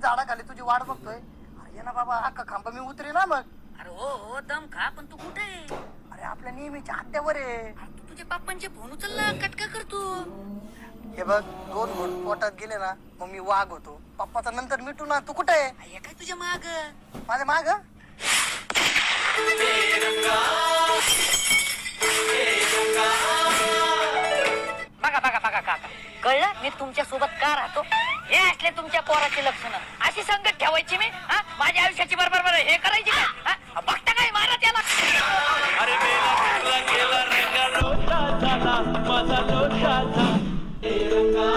झाडाखाली तुझी वाट बघतोय. अरे ये ना बाबा, अख्खा खांब मी उतरे ना मग. अरे हो दम खा, पण तू कुठे आहे? अरे आपल्या नेहमीच्या हत्यावर आहे. अरे तू तुझ्या पप्पांचे फोन उचलला, कटका करतो. हे बघ, 2 घोट पोटात गेले ना मग मी वाघ होतो. पप्पाचा नंतर मिटू ना. तू कुठे आहे? हे काय तुझ्या माग? माझ्या माग. बघा बघा बघा काका, कळलं मी तुमच्या सोबत का राहतो? हे असले तुमच्या पोराची लक्षणं. अशी संगत ठेवायची मी? हा, माझ्या आयुष्याची बरोबर हे करायची का? हा, बघता काय मारा त्याला. अरे मेला केला रंगा लोटा झाला माझा लोटा झाला.